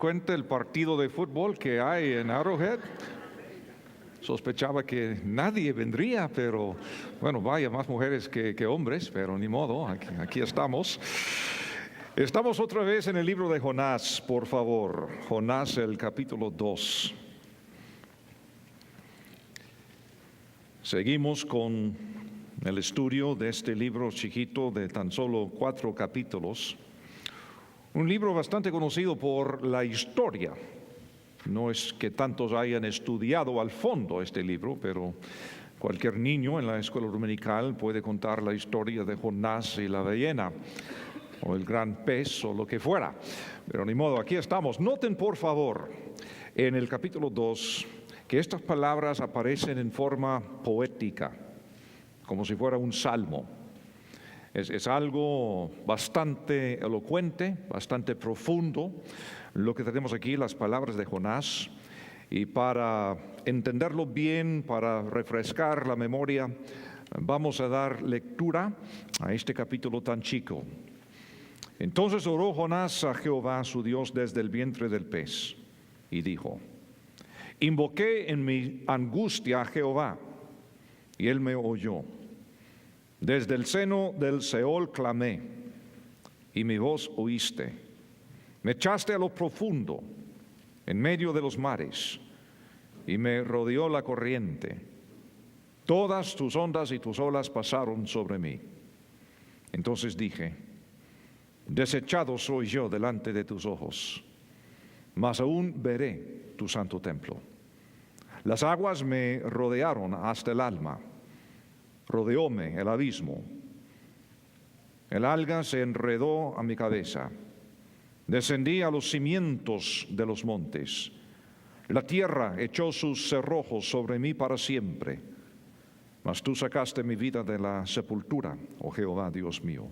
cuenta el partido de fútbol que hay en Arrowhead. Sospechaba que nadie vendría, pero bueno, vaya, más mujeres que hombres, pero ni modo, aquí estamos. Estamos otra vez en el libro de Jonás, por favor. Jonás, el capítulo 2. Seguimos con el estudio de este libro chiquito de tan solo 4 capítulos. Un libro bastante conocido por la historia. No es que tantos hayan estudiado al fondo este libro, pero cualquier niño en la escuela dominical puede contar la historia de Jonás y la ballena, o el gran pez, o lo que fuera. Pero ni modo, aquí estamos. Noten, por favor, en el capítulo 2, que estas palabras aparecen en forma poética, como si fuera un salmo. Es algo bastante elocuente, bastante profundo, lo que tenemos aquí, las palabras de Jonás. Y para entenderlo bien, para refrescar la memoria, vamos a dar lectura a este capítulo tan chico. Entonces oró Jonás a Jehová, su Dios, desde el vientre del pez, y dijo: invoqué en mi angustia a Jehová, y él me oyó. Desde el seno del Seol clamé, y mi voz oíste. Me echaste a lo profundo, en medio de los mares, y me rodeó la corriente. Todas tus ondas y tus olas pasaron sobre mí. Entonces dije: desechado soy yo delante de tus ojos, mas aún veré tu santo templo. Las aguas me rodearon hasta el alma, rodeóme el abismo. El alga se enredó a mi cabeza. Descendí a los cimientos de los montes. La tierra echó sus cerrojos sobre mí para siempre. Mas tú sacaste mi vida de la sepultura, oh Jehová, Dios mío.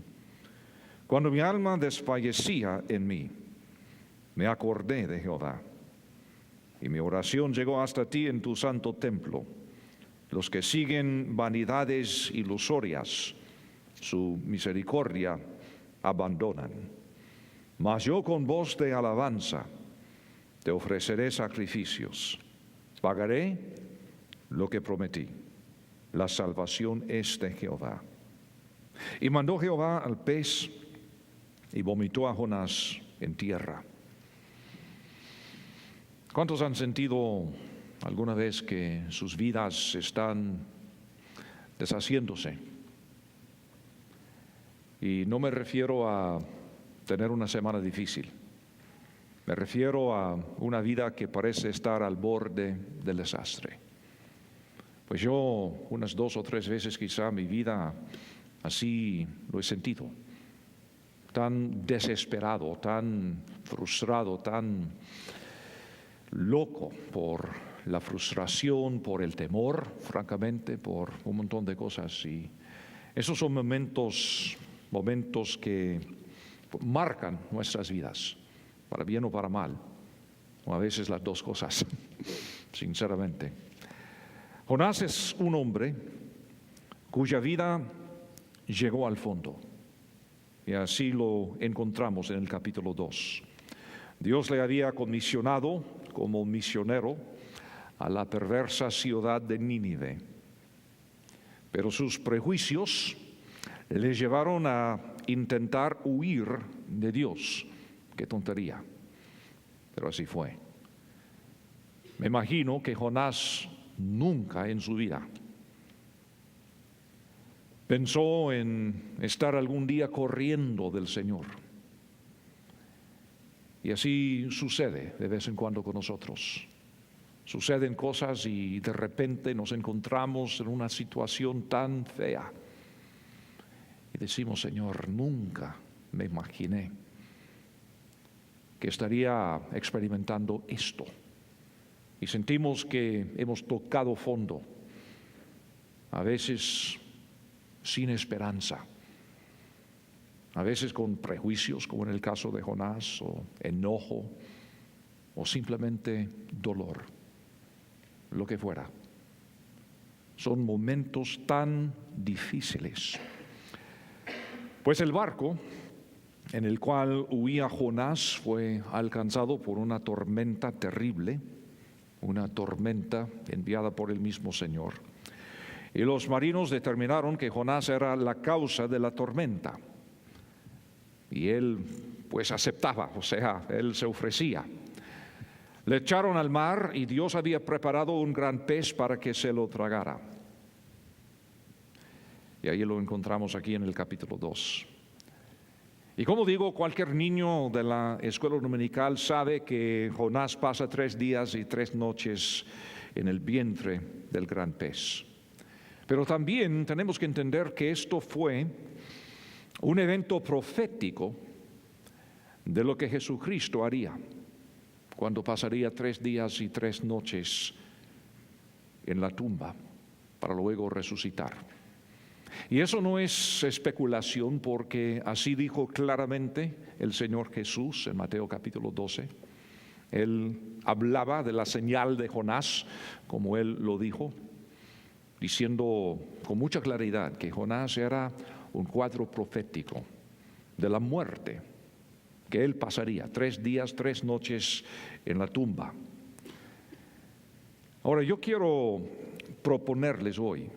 Cuando mi alma desfallecía en mí, me acordé de Jehová. Y mi oración llegó hasta ti en tu santo templo. Los que siguen vanidades ilusorias, su misericordia abandonan. Mas yo con voz de alabanza te ofreceré sacrificios. Pagaré lo que prometí. La salvación es de Jehová. Y mandó Jehová al pez y vomitó a Jonás en tierra. ¿Cuántos han sentido alguna vez que sus vidas están deshaciéndose? Y no me refiero a tener una semana difícil. Me refiero a una vida que parece estar al borde del desastre. Pues yo unas 2 o 3 veces quizá mi vida así lo he sentido. Tan desesperado, tan frustrado, tan loco por la frustración, por el temor, francamente, por un montón de cosas. Y esos son momentos que marcan nuestras vidas, para bien o para mal, o a veces las dos cosas, sinceramente. Jonás es un hombre cuya vida llegó al fondo, y así lo encontramos en el capítulo 2. Dios le había comisionado como misionero a la perversa ciudad de Nínive, pero sus prejuicios le llevaron a intentar huir de Dios. Qué tontería, pero así fue. Me imagino que Jonás nunca en su vida pensó en estar algún día corriendo del Señor. Y así sucede de vez en cuando con nosotros. Suceden cosas y de repente nos encontramos en una situación tan fea. Y decimos: Señor, nunca me imaginé que estaría experimentando esto. Y sentimos que hemos tocado fondo, a veces sin esperanza, a veces con prejuicios, como en el caso de Jonás, o enojo, o simplemente dolor, lo que fuera. Son momentos tan difíciles. Pues el barco en el cual huía Jonás fue alcanzado por una tormenta terrible, una tormenta enviada por el mismo Señor. Y los marinos determinaron que Jonás era la causa de la tormenta. Y él pues aceptaba, o sea, él se ofrecía. Le echaron al mar y Dios había preparado un gran pez para que se lo tragara. Y ahí lo encontramos aquí en el capítulo 2. Y como digo, cualquier niño de la escuela dominical sabe que Jonás pasa 3 días y 3 noches en el vientre del gran pez. Pero también tenemos que entender que esto fue un evento profético de lo que Jesucristo haría cuando pasaría 3 días y 3 noches en la tumba para luego resucitar. Y eso no es especulación, porque así dijo claramente el Señor Jesús en Mateo capítulo 12. Él hablaba de la señal de Jonás, como él lo dijo, diciendo con mucha claridad que Jonás era un cuadro profético de la muerte que él pasaría 3 días, 3 noches en la tumba. Ahora, yo quiero proponerles hoy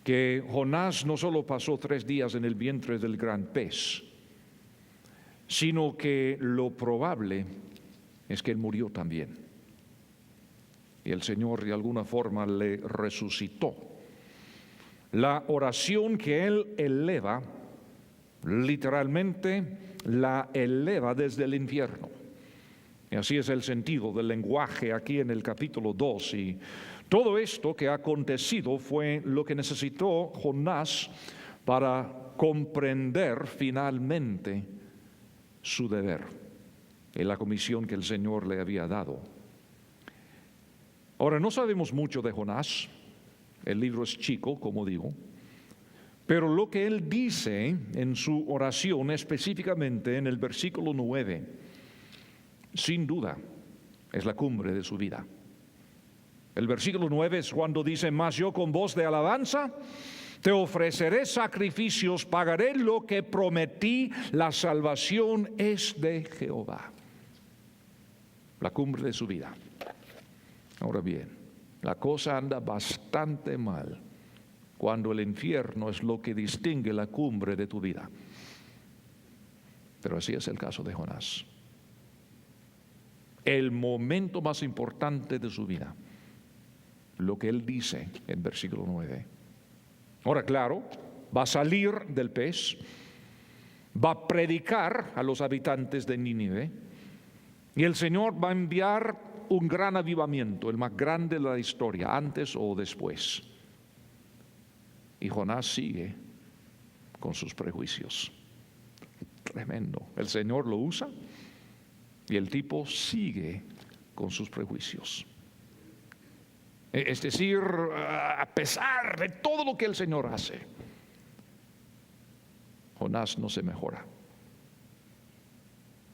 que Jonás no solo pasó 3 días en el vientre del gran pez, sino que lo probable es que él murió también. Y el Señor de alguna forma le resucitó. La oración que él eleva, literalmente la eleva desde el infierno. Y así es el sentido del lenguaje aquí en el capítulo 2. Y todo esto que ha acontecido fue lo que necesitó Jonás para comprender finalmente su deber y la comisión que el Señor le había dado. Ahora, no sabemos mucho de Jonás. El libro es chico, como digo. Pero lo que él dice en su oración, específicamente en el versículo 9, sin duda es la cumbre de su vida. El versículo 9 es cuando dice: mas yo con voz de alabanza te ofreceré sacrificios, pagaré lo que prometí, la salvación es de Jehová. La cumbre de su vida. Ahora bien, la cosa anda bastante mal cuando el infierno es lo que distingue la cumbre de tu vida. Pero así es el caso de Jonás. El momento más importante de su vida, lo que él dice en versículo 9. Ahora, claro, va a salir del pez, va a predicar a los habitantes de Nínive, y el Señor va a enviar un gran avivamiento, el más grande de la historia, antes o después. Y Jonás sigue con sus prejuicios. Tremendo. El Señor lo usa y el tipo sigue con sus prejuicios. Es decir, a pesar de todo lo que el Señor hace, Jonás no se mejora.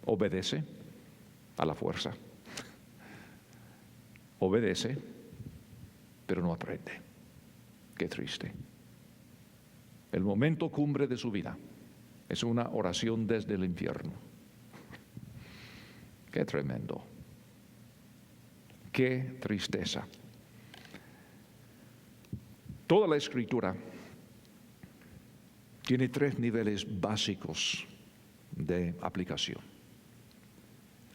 Obedece a la fuerza. Obedece, pero no aprende. Qué triste. El momento cumbre de su vida es una oración desde el infierno. Qué tremendo. Qué tristeza. Toda la Escritura tiene 3 niveles básicos de aplicación.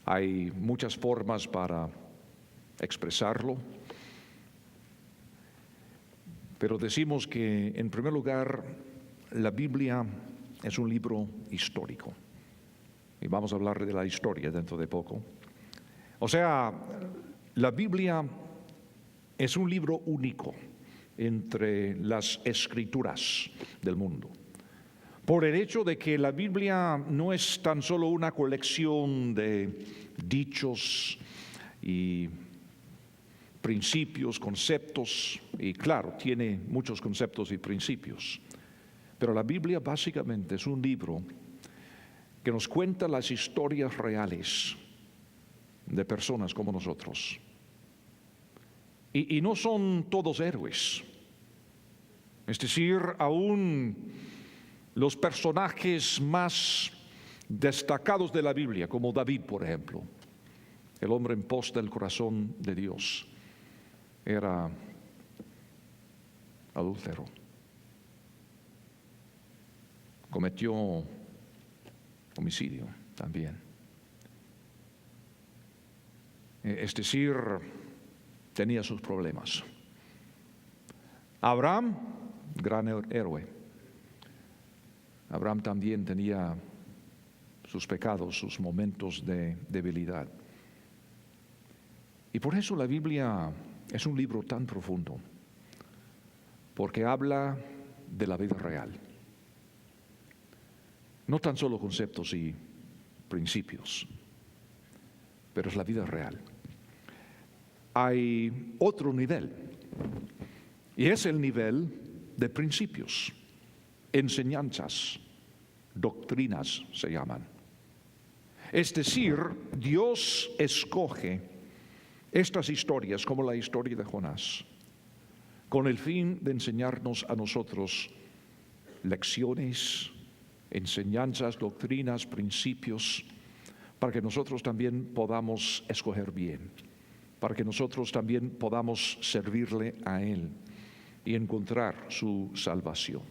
Hay muchas formas para expresarlo, pero decimos que, en primer lugar, la Biblia es un libro histórico. Y vamos a hablar de la historia dentro de poco. O sea, la Biblia es un libro único entre las escrituras del mundo, por el hecho de que la Biblia no es tan solo una colección de dichos y principios, conceptos, y claro, tiene muchos conceptos y principios, pero la Biblia básicamente es un libro que nos cuenta las historias reales de personas como nosotros. Y no son todos héroes. Es decir, aún los personajes más destacados de la Biblia, como David, por ejemplo, el hombre en pos del corazón de Dios, era adúltero. Cometió homicidio también. Es decir, tenía sus problemas. Abraham, gran héroe. Abraham también tenía sus pecados, sus momentos de debilidad. Y por eso la Biblia es un libro tan profundo, porque habla de la vida real. No tan solo conceptos y principios, pero es la vida real. Hay otro nivel, y es el nivel de principios, enseñanzas, doctrinas se llaman. Es decir, Dios escoge estas historias, como la historia de Jonás, con el fin de enseñarnos a nosotros lecciones, enseñanzas, doctrinas, principios, para que nosotros también podamos escoger bien, para que nosotros también podamos servirle a Él y encontrar su salvación.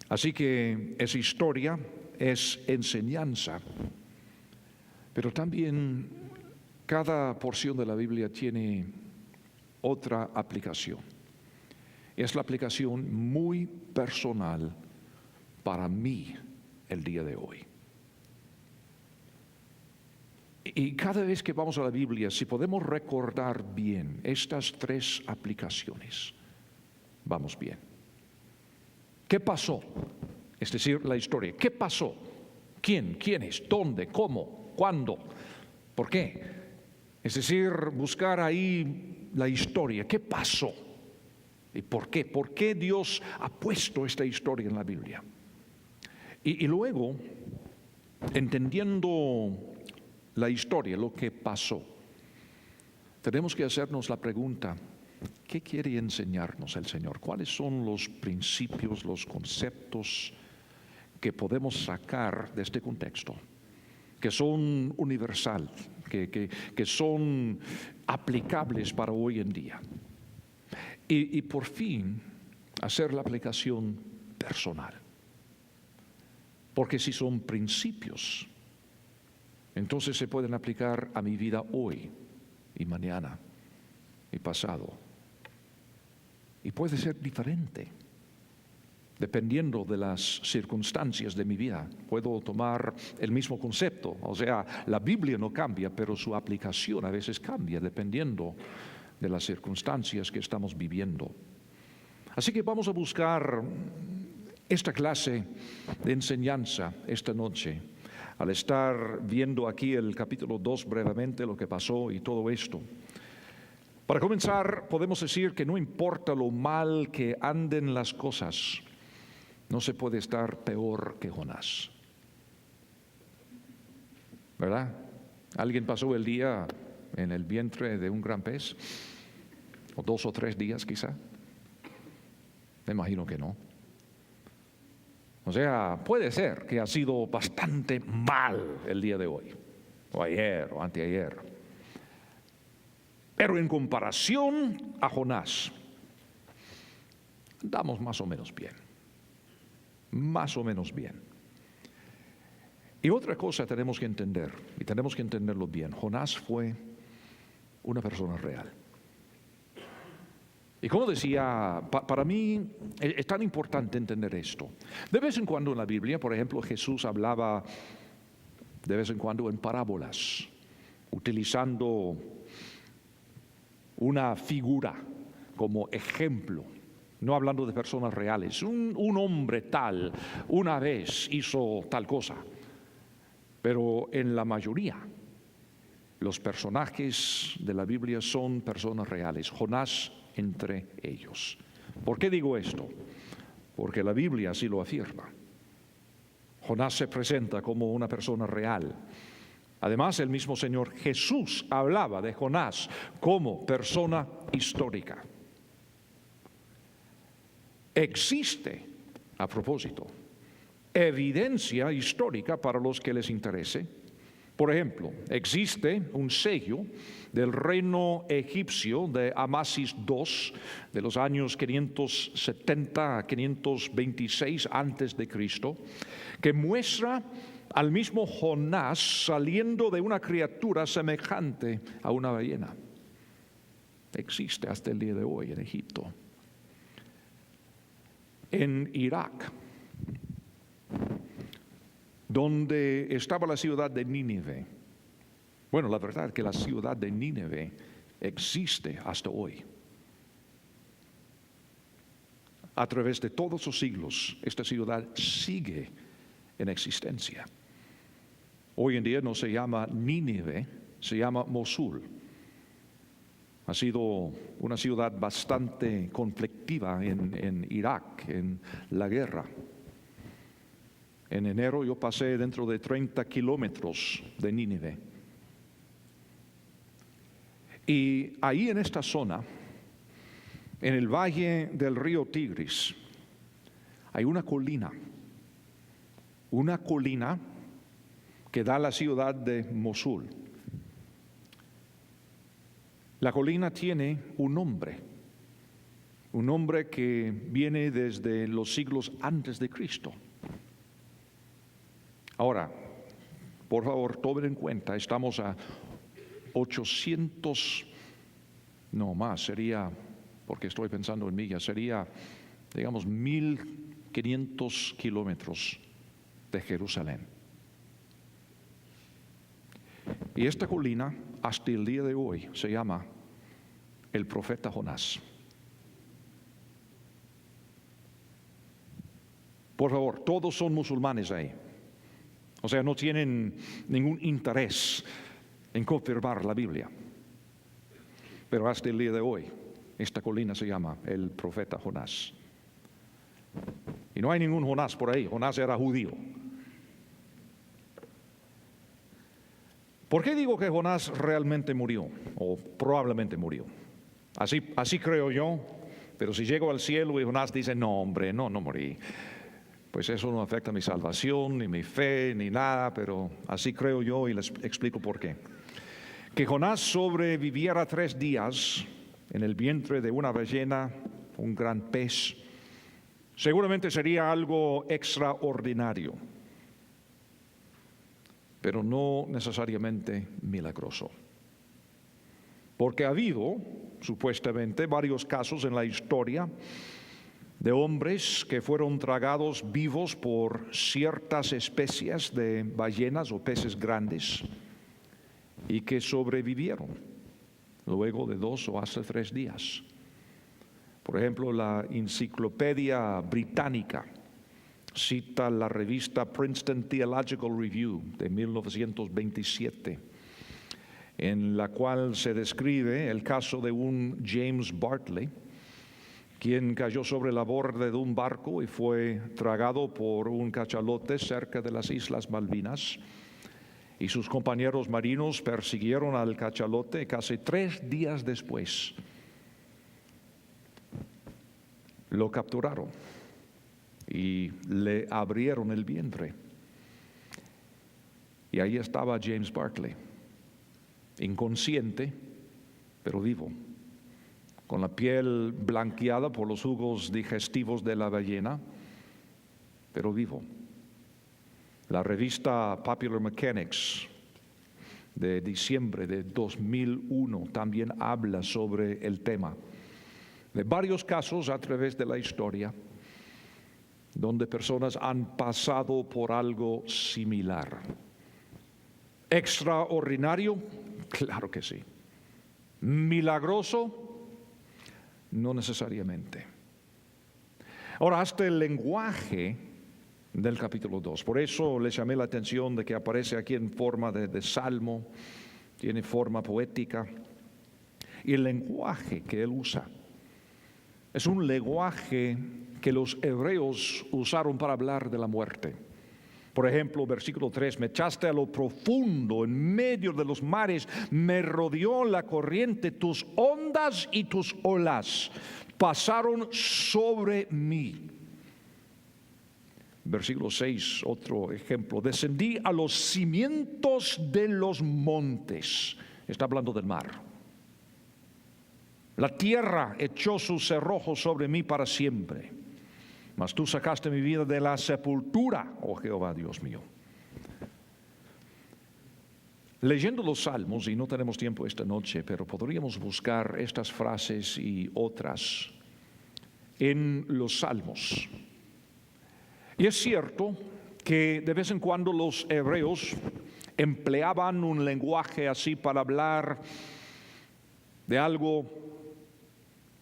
Así que es historia, es enseñanza, pero también cada porción de la Biblia tiene otra aplicación. Es la aplicación muy personal para mí el día de hoy. Y cada vez que vamos a la Biblia, si podemos recordar bien estas tres aplicaciones, vamos bien. ¿Qué pasó? Es decir, la historia. ¿Qué pasó? ¿Quién? ¿Quiénes? ¿Dónde? ¿Cómo? ¿Cuándo? ¿Por qué? Es decir, buscar ahí la historia. ¿Qué pasó? ¿Y por qué? ¿Por qué Dios ha puesto esta historia en la Biblia? Y luego, entendiendo la historia, lo que pasó, tenemos que hacernos la pregunta: ¿qué quiere enseñarnos el Señor? ¿Cuáles son los principios, los conceptos que podemos sacar de este contexto, que son universal, que son aplicables para hoy en día? Y por fin, hacer la aplicación personal. Porque si son principios, entonces se pueden aplicar a mi vida hoy y mañana y pasado. Y puede ser diferente, dependiendo de las circunstancias de mi vida. Puedo tomar el mismo concepto, o sea, la Biblia no cambia, pero su aplicación a veces cambia, dependiendo de las circunstancias que estamos viviendo. Así que vamos a buscar esta clase de enseñanza esta noche, al estar viendo aquí el capítulo 2 brevemente, lo que pasó y todo esto. Para comenzar, podemos decir que no importa lo mal que anden las cosas, no se puede estar peor que Jonás. ¿Verdad? ¿Alguien pasó el día en el vientre de un gran pez? ¿O 2 o 3 días quizá? Me imagino que no. O sea, puede ser que ha sido bastante mal el día de hoy, o ayer, o anteayer. Pero en comparación a Jonás, andamos más o menos bien. Más o menos bien. Y otra cosa tenemos que entender, y tenemos que entenderlo bien: Jonás fue una persona real. Y como decía, para mí es tan importante entender esto. De vez en cuando en la Biblia, por ejemplo, Jesús hablaba de vez en cuando en parábolas, utilizando una figura como ejemplo, no hablando de personas reales. Un hombre tal, una vez hizo tal cosa, pero en la mayoría los personajes de la Biblia son personas reales. Jonás entre ellos. ¿Por qué digo esto? Porque la Biblia así lo afirma. Jonás se presenta como una persona real. Además, el mismo Señor Jesús hablaba de Jonás como persona histórica. Existe, a propósito, evidencia histórica para los que les interese. Por ejemplo, existe un sello del reino egipcio de Amasis II de los años 570 a 526 antes de Cristo, que muestra al mismo Jonás saliendo de una criatura semejante a una ballena. Existe hasta el día de hoy en Egipto. En Irak, donde estaba la ciudad de Nínive. Bueno, la verdad es que la ciudad de Nínive existe hasta hoy. A través de todos los siglos, esta ciudad sigue en existencia. Hoy en día no se llama Nínive, se llama Mosul. Ha sido una ciudad bastante conflictiva en Irak, en la guerra. En enero yo pasé dentro de 30 kilómetros de Nínive. Y ahí en esta zona, en el valle del río Tigris, hay una colina que da a la ciudad de Mosul. La colina tiene un nombre que viene desde los siglos antes de Cristo. Ahora, por favor, tomen en cuenta, estamos a 800, no más, sería, porque estoy pensando en millas, sería, digamos, 1500 kilómetros de Jerusalén. Y esta colina, hasta el día de hoy, se llama el profeta Jonás. Por favor, todos son musulmanes ahí. O sea, no tienen ningún interés en confirmar la Biblia. Pero hasta el día de hoy, esta colina se llama el profeta Jonás. Y no hay ningún Jonás por ahí. Jonás era judío. ¿Por qué digo que Jonás realmente murió? O probablemente murió. Así creo yo. Pero si llego al cielo y Jonás dice, no hombre, no morí, pues eso no afecta mi salvación, ni mi fe, ni nada, pero así creo yo y les explico por qué. Que Jonás sobreviviera 3 días en el vientre de una ballena, un gran pez, seguramente sería algo extraordinario, pero no necesariamente milagroso. Porque ha habido, supuestamente, varios casos en la historia de hombres que fueron tragados vivos por ciertas especies de ballenas o peces grandes y que sobrevivieron luego de 2 o hasta 3 días. Por ejemplo, la Enciclopedia Británica cita la revista Princeton Theological Review de 1927, en la cual se describe el caso de un James Bartley, quien cayó sobre la borda de un barco y fue tragado por un cachalote cerca de las Islas Malvinas. Y sus compañeros marinos persiguieron al cachalote. Casi 3 días después lo capturaron y le abrieron el vientre. Y ahí estaba James Bartley, inconsciente, pero vivo, con la piel blanqueada por los jugos digestivos de la ballena, pero vivo. La revista Popular Mechanics de diciembre de 2001 también habla sobre el tema, de varios casos a través de la historia, donde personas han pasado por algo similar. ¿Extraordinario? Claro que sí. ¿Milagroso? No necesariamente. Ahora, hasta el lenguaje del capítulo 2. Por eso les llamé la atención de que aparece aquí en forma de salmo, tiene forma poética. Y el lenguaje que él usa es un lenguaje que los hebreos usaron para hablar de la muerte. Por ejemplo, versículo 3, me echaste a lo profundo, en medio de los mares, me rodeó la corriente, tus ondas y tus olas pasaron sobre mí. Versículo 6, otro ejemplo. Descendí a los cimientos de los montes. Está hablando del mar. La tierra echó sus cerrojos sobre mí para siempre. Mas tú sacaste mi vida de la sepultura, oh Jehová, Dios mío. Leyendo los Salmos, y no tenemos tiempo esta noche, pero podríamos buscar estas frases y otras en los Salmos. Y es cierto que de vez en cuando los hebreos empleaban un lenguaje así para hablar de algo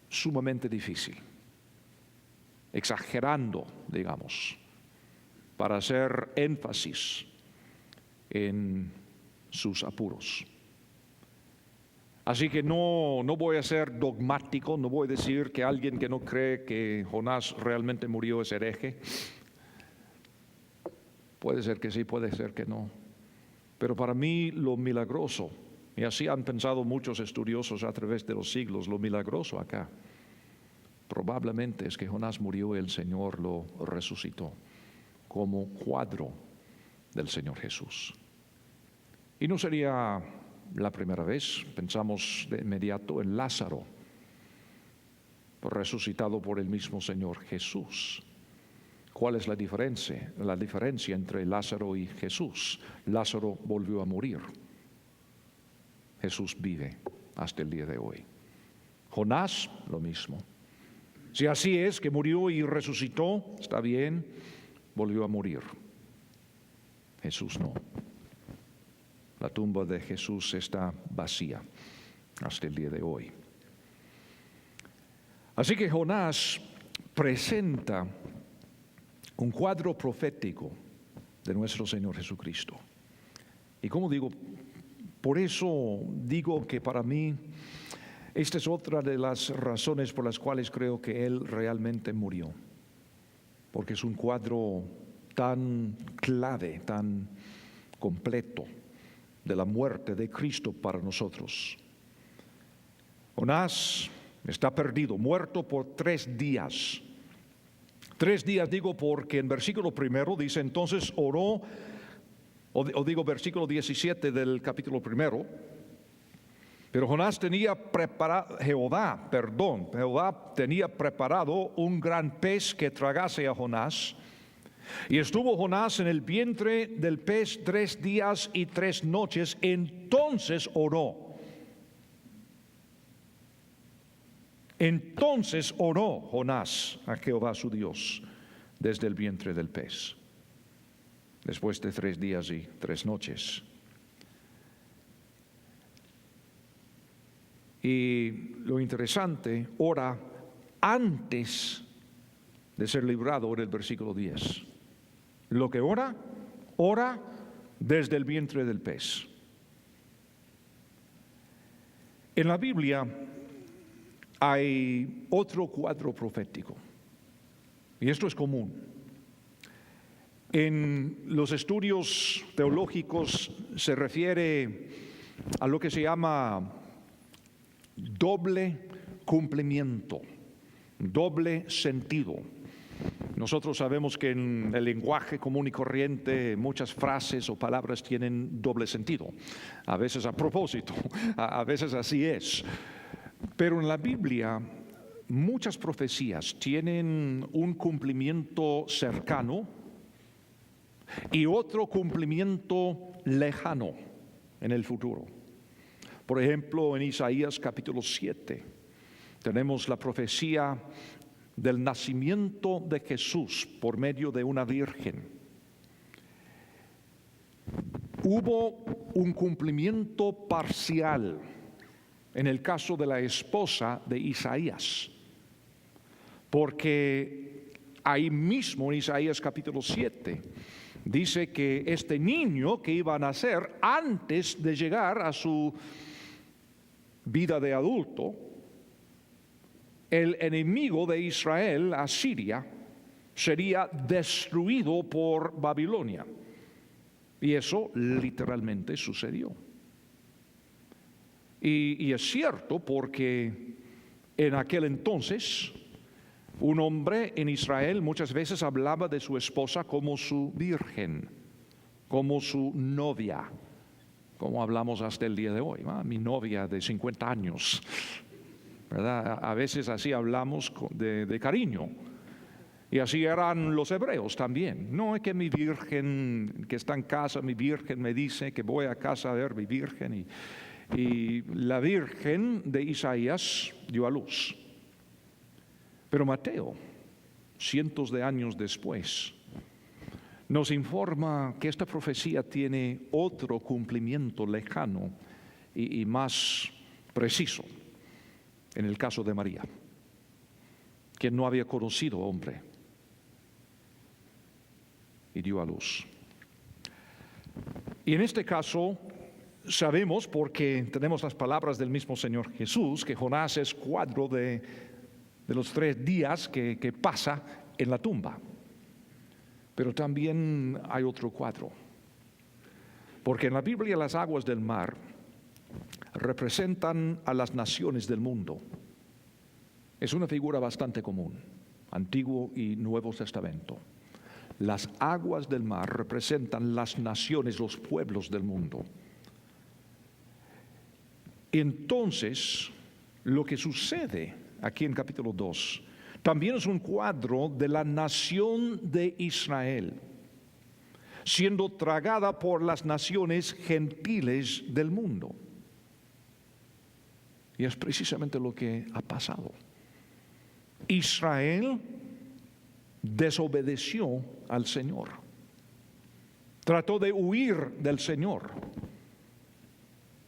sumamente difícil, exagerando, digamos, para hacer énfasis en sus apuros. Así que no voy a ser dogmático, no voy a decir que alguien que no cree que Jonás realmente murió es hereje. Puede ser que sí, puede ser que no. Pero para mí lo milagroso, y así han pensado muchos estudiosos a través de los siglos, lo milagroso acá probablemente es que Jonás murió y el Señor lo resucitó como cuadro del Señor Jesús. Y no sería la primera vez. Pensamos de inmediato en Lázaro, resucitado por el mismo Señor Jesús. ¿Cuál es la diferencia? La diferencia entre Lázaro y Jesús. Lázaro volvió a morir. Jesús vive hasta el día de hoy. Jonás, lo mismo. Si así es, que murió y resucitó, está bien, volvió a morir. Jesús no. La tumba de Jesús está vacía hasta el día de hoy. Así que Jonás presenta un cuadro profético de nuestro Señor Jesucristo. Y como digo, por eso digo que para mí esta es otra de las razones por las cuales creo que Él realmente murió. Porque es un cuadro tan clave, tan completo de la muerte de Cristo para nosotros. Jonás está perdido, muerto por 3 días. 3 días digo porque en versículo primero dice, entonces oró, versículo 17 del capítulo primero, pero Jehová tenía preparado un gran pez que tragase a Jonás. Y estuvo Jonás en el vientre del pez 3 días y 3 noches, entonces oró. Entonces oró Jonás a Jehová su Dios desde el vientre del pez, después de 3 días y 3 noches. Y lo interesante, ora antes de ser librado en el versículo 10. Lo que ora desde el vientre del pez. En la Biblia hay otro cuadro profético, y esto es común. En los estudios teológicos se refiere a lo que se llama doble cumplimiento, doble sentido. Nosotros sabemos que en el lenguaje común y corriente muchas frases o palabras tienen doble sentido, a veces a propósito, a veces así es. Pero en la Biblia muchas profecías tienen un cumplimiento cercano y otro cumplimiento lejano en el futuro. Por ejemplo, en Isaías capítulo 7 tenemos la profecía del nacimiento de Jesús por medio de una virgen. Hubo un cumplimiento parcial en el caso de la esposa de Isaías, porque ahí mismo en Isaías capítulo 7 dice que este niño que iba a nacer antes de llegar a su vida de adulto, el enemigo de Israel, Asiria, sería destruido por Babilonia. Y eso literalmente sucedió. Y es cierto porque en aquel entonces Un hombre en Israel muchas veces hablaba de su esposa como su virgen, como su novia, como hablamos hasta el día de hoy, ¿no? Mi novia de 50 años, ¿verdad? A veces así hablamos de cariño. Y así eran los hebreos también. No es que mi virgen que está en casa, mi virgen me dice que voy a casa a ver mi virgen. Y la virgen de Isaías dio a luz. Pero Mateo, cientos de años después, nos informa que esta profecía tiene otro cumplimiento lejano y más preciso en el caso de María, quien no había conocido hombre y dio a luz. Y en este caso sabemos, porque tenemos las palabras del mismo Señor Jesús, que Jonás es cuadro de los 3 días que pasa en la tumba. Pero también hay otro cuadro, porque en la Biblia las aguas del mar representan a las naciones del mundo. Es una figura bastante común, Antiguo y Nuevo Testamento. Las aguas del mar representan las naciones, los pueblos del mundo. Entonces, lo que sucede aquí en capítulo 2 también es un cuadro de la nación de Israel, siendo tragada por las naciones gentiles del mundo. Y es precisamente lo que ha pasado. Israel desobedeció al Señor. Trató de huir del Señor.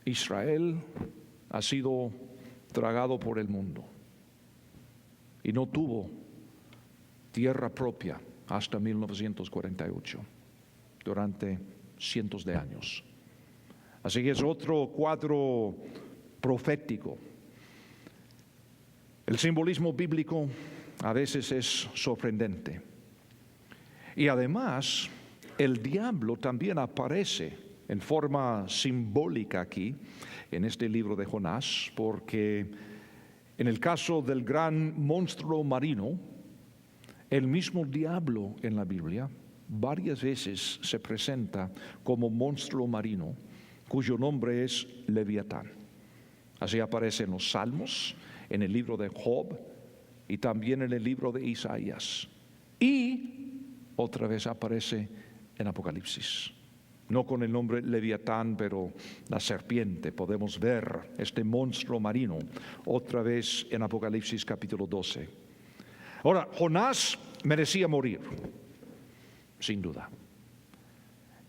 Israel ha sido tragado por el mundo y no tuvo tierra propia hasta 1948, durante cientos de años. Así que es otro cuadro profético. El simbolismo bíblico a veces es sorprendente. Y además, el diablo también aparece en forma simbólica aquí, en este libro de Jonás, porque en el caso del gran monstruo marino, el mismo diablo en la Biblia varias veces se presenta como monstruo marino, cuyo nombre es Leviatán. Así aparece en los Salmos, en el libro de Job y también en el libro de Isaías. Y otra vez aparece en Apocalipsis. No con el nombre Leviatán, pero la serpiente. Podemos ver este monstruo marino otra vez en Apocalipsis capítulo 12. Ahora, Jonás merecía morir, sin duda.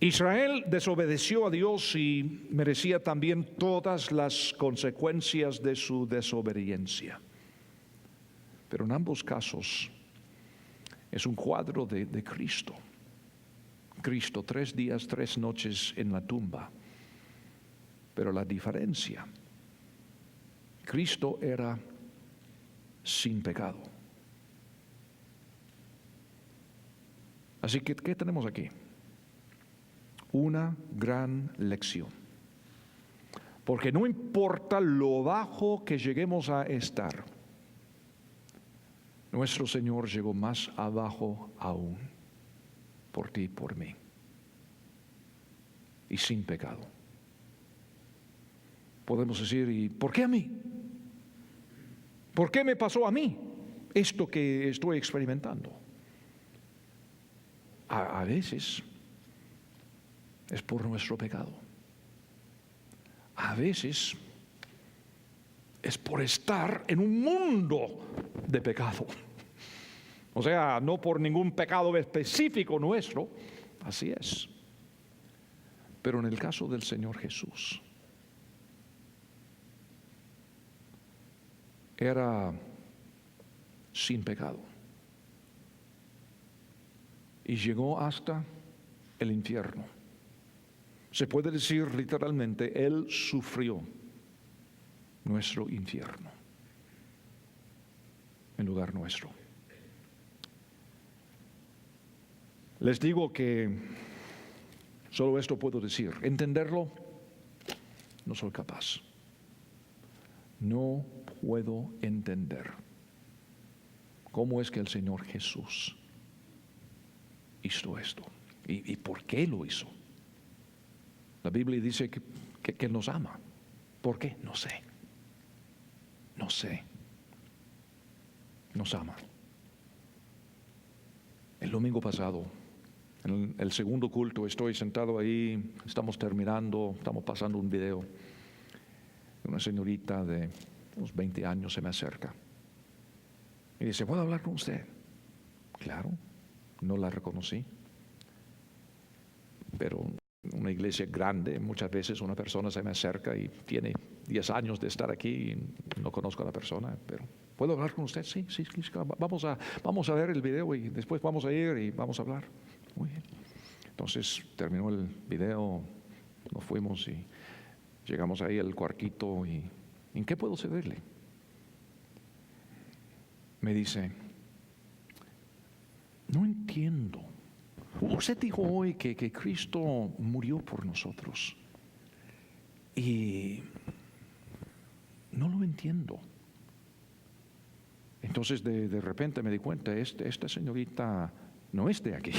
Israel desobedeció a Dios y merecía también todas las consecuencias de su desobediencia. Pero en ambos casos es un cuadro de Cristo. Cristo, 3 días, 3 noches en la tumba. Pero la diferencia, Cristo era sin pecado. Así que, ¿qué tenemos aquí? Una gran lección. Porque no importa lo bajo que lleguemos a estar, nuestro Señor llegó más abajo aún, por ti y por mí, y sin pecado. Podemos decir, ¿y por qué a mí? ¿Por qué me pasó a mí esto que estoy experimentando? A veces es por nuestro pecado. A veces es por estar en un mundo de pecado. O sea, no por ningún pecado específico nuestro, así es. Pero en el caso del Señor Jesús, era sin pecado. Y llegó hasta el infierno. Se puede decir literalmente, Él sufrió nuestro infierno en lugar nuestro. Les digo que solo esto puedo decir. Entenderlo, no soy capaz. No puedo entender ¿Cómo es que el Señor Jesús hizo esto? ¿Y por qué lo hizo? La Biblia dice que nos ama. ¿Por qué? No sé. No sé. Nos ama. El domingo pasado, en el segundo culto, estoy sentado ahí, estamos terminando, estamos pasando un video. Una señorita de unos 20 años se me acerca y dice: ¿puedo hablar con usted? Claro, no la reconocí, pero una iglesia grande, muchas veces una persona se me acerca y tiene 10 años de estar aquí y no conozco a la persona, pero ¿puedo hablar con usted? Sí, vamos a ver el video y después vamos a ir y vamos a hablar. Muy bien. Entonces terminó el video, nos fuimos y llegamos ahí al cuartito y ¿en qué puedo servirle? Me dice: no entiendo. Usted dijo hoy que Cristo murió por nosotros y no lo entiendo. Entonces de repente me di cuenta, esta señorita no es de aquí.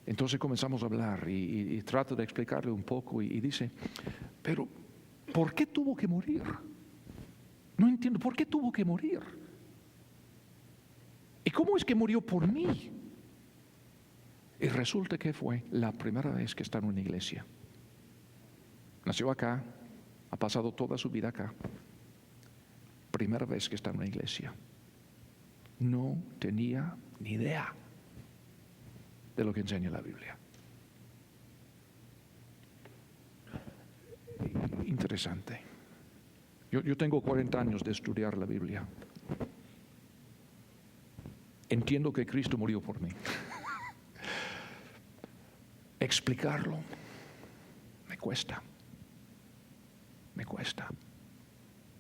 Entonces comenzamos a hablar y trato de explicarle un poco y dice: pero ¿por qué tuvo que morir? No entiendo, ¿por qué tuvo que morir? ¿Y cómo es que murió por mí? Y resulta que fue la primera vez que está en una iglesia. Nació acá, ha pasado toda su vida acá. Primera vez que está en una iglesia. No tenía ni idea de lo que enseña la Biblia. Interesante. Yo tengo 40 años de estudiar la Biblia. Entiendo que Cristo murió por mí. Explicarlo me cuesta. Me cuesta.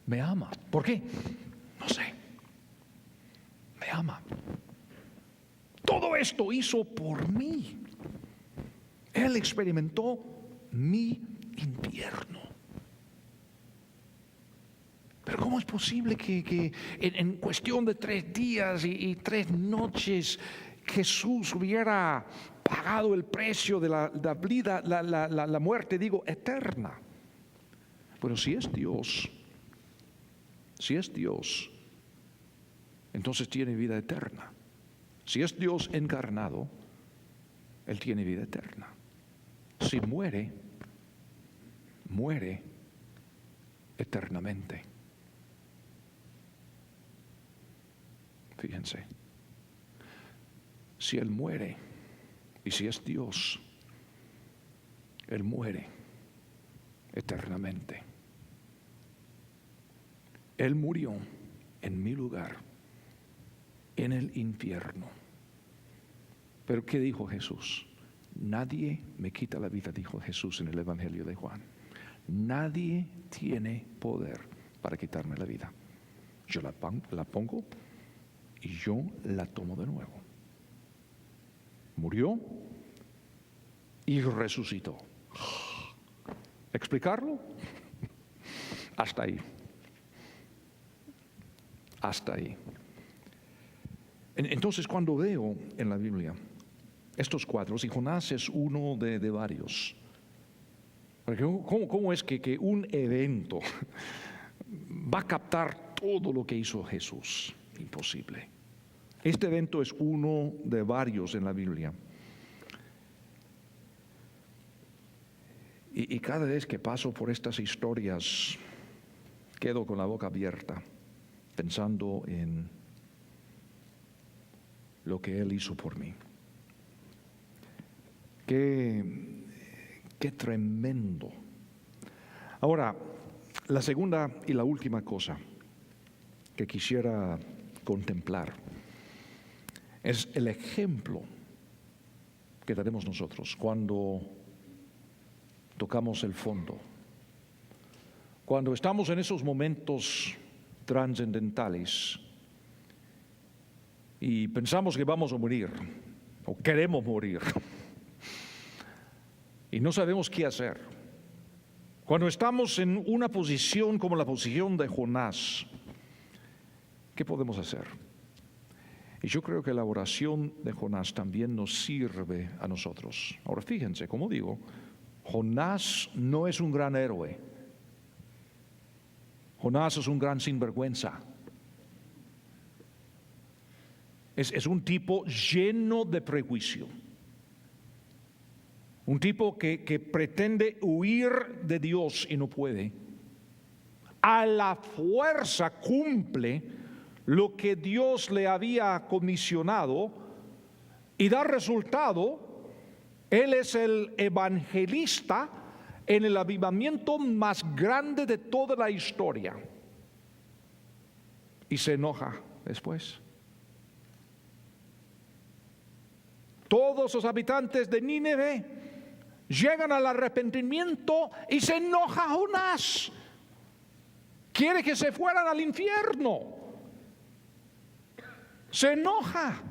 Me ama. ¿Por qué? No sé. Me ama. Todo esto hizo por mí. Él experimentó mi infierno. Pero ¿cómo es posible que en cuestión de 3 días y 3 noches Jesús hubiera pagado el precio de la vida, la muerte, digo, eterna? Pero si es Dios, entonces tiene vida eterna. Si es Dios encarnado, Él tiene vida eterna. Si muere, muere eternamente. Fíjense, si Él muere y si es Dios, Él muere eternamente. Él murió en mi lugar, en el infierno. Pero ¿qué dijo Jesús? Nadie me quita la vida, dijo Jesús en el Evangelio de Juan. Nadie tiene poder para quitarme la vida. Yo la pongo y yo la tomo de nuevo. Murió y resucitó. ¿Explicarlo? Hasta ahí. Hasta ahí. Entonces, cuando veo en la Biblia estos cuadros, y Jonás es uno de varios, porque ¿cómo es que un evento va a captar todo lo que hizo Jesús? Imposible. Este evento es uno de varios en la Biblia. Y cada vez que paso por estas historias, quedo con la boca abierta, pensando en lo que Él hizo por mí. Qué tremendo. Ahora, la segunda y la última cosa que quisiera contemplar es el ejemplo que daremos nosotros cuando tocamos el fondo, cuando estamos en esos momentos trascendentales y pensamos que vamos a morir o queremos morir y no sabemos qué hacer. Cuando estamos en una posición como la posición de Jonás, ¿qué podemos hacer? Y yo creo que la oración de Jonás también nos sirve a nosotros. Ahora fíjense, como digo, Jonás no es un gran héroe. Jonás es un gran sinvergüenza. Es un tipo lleno de prejuicio. Un tipo que pretende huir de Dios y no puede. A la fuerza cumple lo que Dios le había comisionado y da resultado. Él es el evangelista en el avivamiento más grande de toda la historia. Y se enoja después. Todos los habitantes de Nínive llegan al arrepentimiento y se enoja Jonás. Quiere que se fueran al infierno. Se enoja.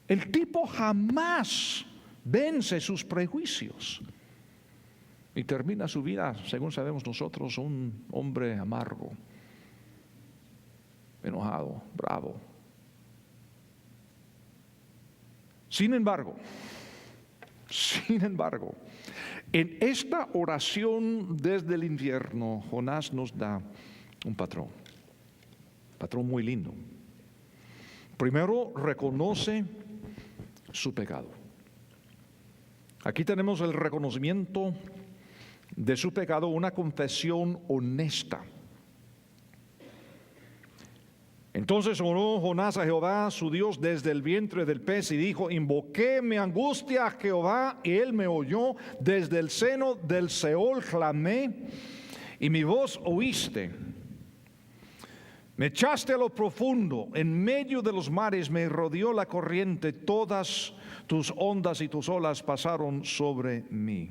El tipo jamás vence sus prejuicios y termina su vida, según sabemos nosotros, un hombre amargo, enojado, bravo. Sin embargo, en esta oración desde el infierno, Jonás nos da un patrón muy lindo. Primero, reconoce su pecado. Aquí tenemos el reconocimiento de su pecado, una confesión honesta. Entonces oró Jonás a Jehová, su Dios, desde el vientre del pez y dijo: invoqué mi angustia a Jehová y él me oyó. Desde el seno del Seol clamé y mi voz oíste. Me echaste a lo profundo, en medio de los mares me rodeó la corriente, todas tus ondas y tus olas pasaron sobre mí.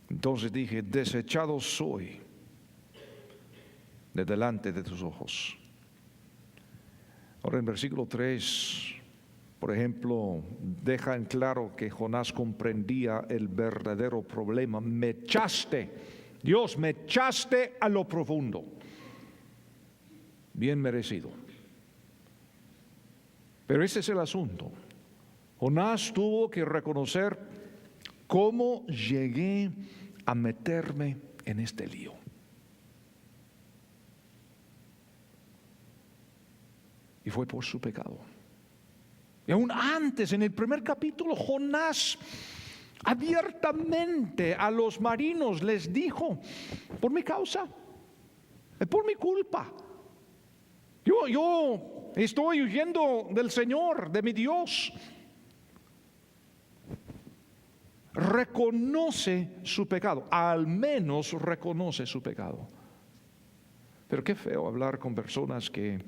Entonces dije: desechado soy de delante de tus ojos. Ahora en versículo 3, por ejemplo, deja en claro que Jonás comprendía el verdadero problema. Me echaste, Dios, me echaste a lo profundo. Bien merecido. Pero ese es el asunto. Jonás tuvo que reconocer cómo llegué a meterme en este lío. Y fue por su pecado. Y aún antes, en el primer capítulo, Jonás abiertamente a los marinos les dijo: por mi causa, por mi culpa. Yo estoy huyendo del Señor, de mi Dios. Reconoce su pecado, al menos reconoce su pecado. Pero qué feo hablar con personas que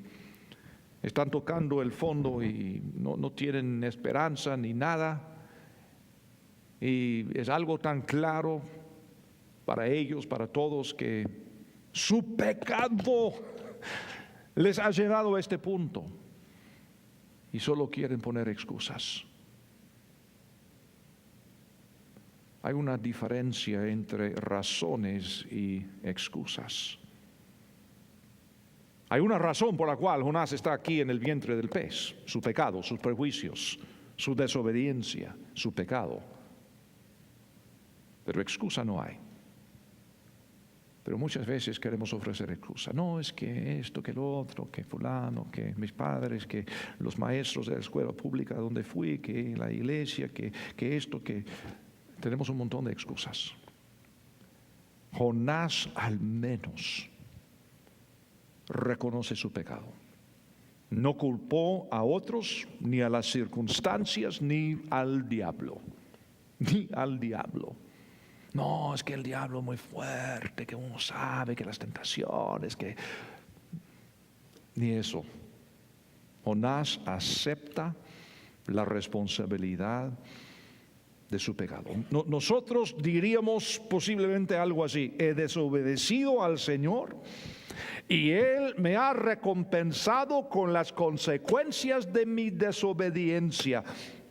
están tocando el fondo y no tienen esperanza ni nada. Y es algo tan claro para ellos, para todos, que su pecado les ha llevado a este punto y solo quieren poner excusas. Hay una diferencia entre razones y excusas. Hay una razón por la cual Jonás está aquí en el vientre del pez: su pecado, sus prejuicios, su desobediencia, su pecado. Pero excusa no hay. Pero muchas veces queremos ofrecer excusa. No, es que esto, que lo otro, que fulano, que mis padres, que los maestros de la escuela pública donde fui, que la iglesia, que esto, que... Tenemos un montón de excusas. Jonás al menos reconoce su pecado. No culpó a otros, ni a las circunstancias, ni al diablo. Ni al diablo. No, es que el diablo es muy fuerte, que uno sabe que las tentaciones, que... Ni eso. Jonás acepta la responsabilidad de su pecado. Nosotros diríamos posiblemente algo así: he desobedecido al Señor y Él me ha recompensado con las consecuencias de mi desobediencia.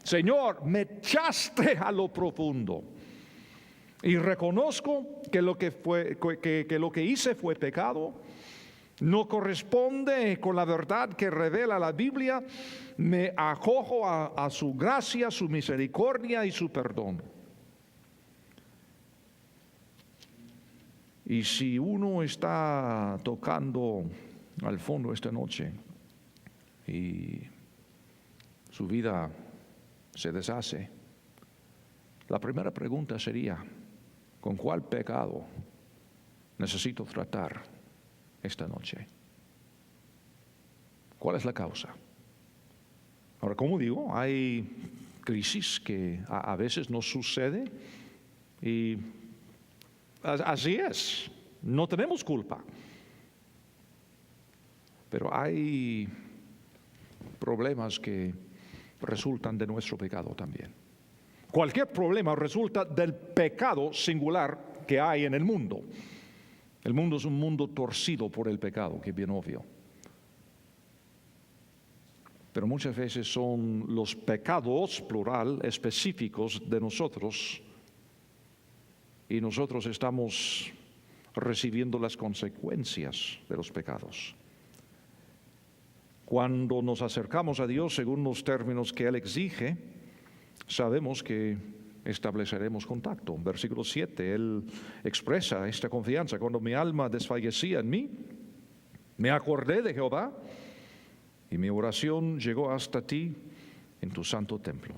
Señor, me echaste a lo profundo. Y reconozco que lo que hice fue pecado, no corresponde con la verdad que revela la Biblia, me acojo a su gracia, su misericordia y su perdón. Y si uno está tocando al fondo esta noche y su vida se deshace, la primera pregunta sería, ¿con cuál pecado necesito tratar esta noche? ¿Cuál es la causa? Ahora, como digo, hay crisis que a veces nos sucede y así es, no tenemos culpa. Pero hay problemas que resultan de nuestro pecado también. Cualquier problema resulta del pecado singular que hay en el mundo. El mundo es un mundo torcido por el pecado, que es bien obvio. Pero muchas veces son los pecados, plural, específicos de nosotros, y nosotros estamos recibiendo las consecuencias de los pecados. Cuando nos acercamos a Dios según los términos que Él exige, sabemos que estableceremos contacto. Versículo 7, Él expresa esta confianza. Cuando mi alma desfallecía en mí, me acordé de Jehová y mi oración llegó hasta ti en tu santo templo.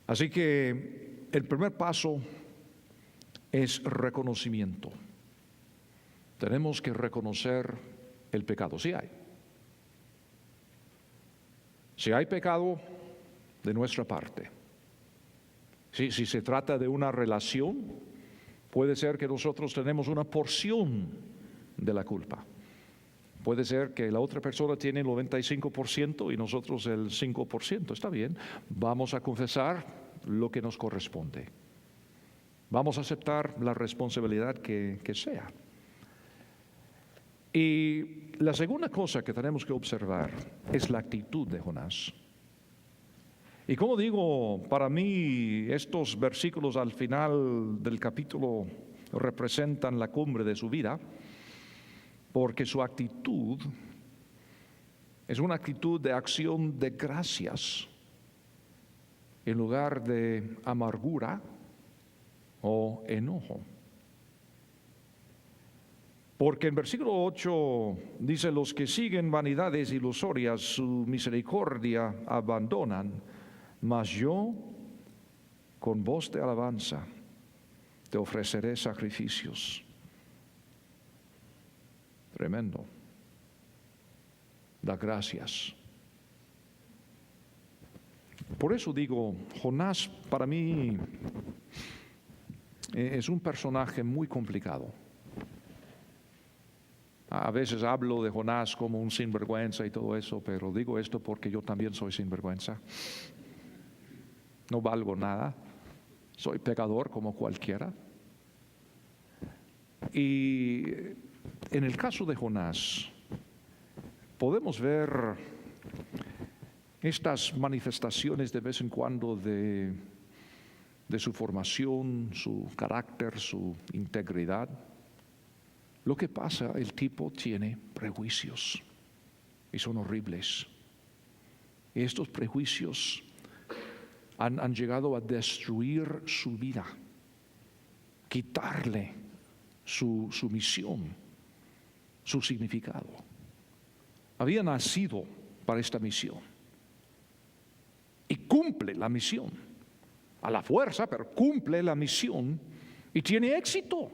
Así que el primer paso es reconocimiento. Tenemos que reconocer el pecado, sí hay. Si hay pecado de nuestra parte, si se trata de una relación, puede ser que nosotros tenemos una porción de la culpa. Puede ser que la otra persona tiene el 95% y nosotros el 5%. Está bien, vamos a confesar lo que nos corresponde. Vamos a aceptar la responsabilidad que sea. Y la segunda cosa que tenemos que observar es la actitud de Jonás. Y como digo, para mí estos versículos al final del capítulo representan la cumbre de su vida, porque su actitud es una actitud de acción de gracias en lugar de amargura o enojo. Porque en versículo 8 dice, los que siguen vanidades ilusorias su misericordia abandonan, mas yo con voz de alabanza te ofreceré sacrificios. Tremendo. Da gracias. Por eso digo, Jonás para mí es un personaje muy complicado. A veces hablo de Jonás como un sinvergüenza y todo eso, pero digo esto porque yo también soy sinvergüenza. No valgo nada. Soy pecador como cualquiera. Y en el caso de Jonás, podemos ver estas manifestaciones de vez en cuando de su formación, su carácter, su integridad. Lo que pasa, el tipo tiene prejuicios y son horribles. Y estos prejuicios han llegado a destruir su vida, quitarle su misión, su significado. Había nacido para esta misión y cumple la misión a la fuerza, pero cumple la misión y tiene éxito,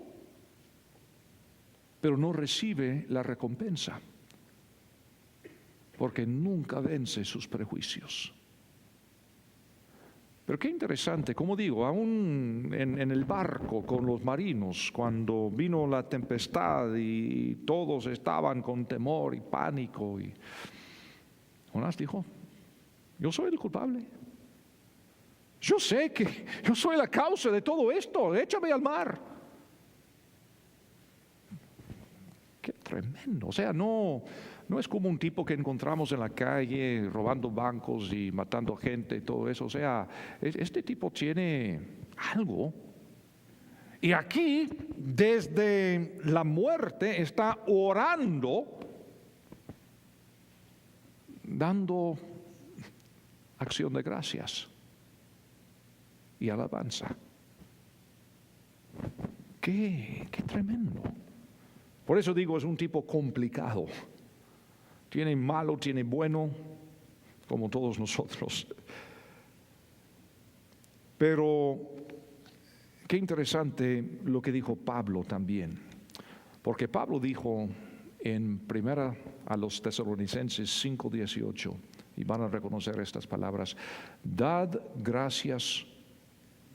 pero no recibe la recompensa porque nunca vence sus prejuicios. Pero qué interesante, como digo, aún en el barco con los marinos, cuando vino la tempestad y todos estaban con temor y pánico, y Jonás dijo, yo soy el culpable. Yo sé que yo soy la causa de todo esto, échame al mar. Qué tremendo, o sea, no es como un tipo que encontramos en la calle robando bancos y matando gente y todo eso. O sea, este tipo tiene algo. Y aquí, desde la muerte, está orando, dando acción de gracias y alabanza. Qué tremendo. Por eso digo, es un tipo complicado. Tiene malo, tiene bueno, como todos nosotros. Pero qué interesante lo que dijo Pablo también. Porque Pablo dijo en primera a los Tesalonicenses 5:18, y van a reconocer estas palabras: dad gracias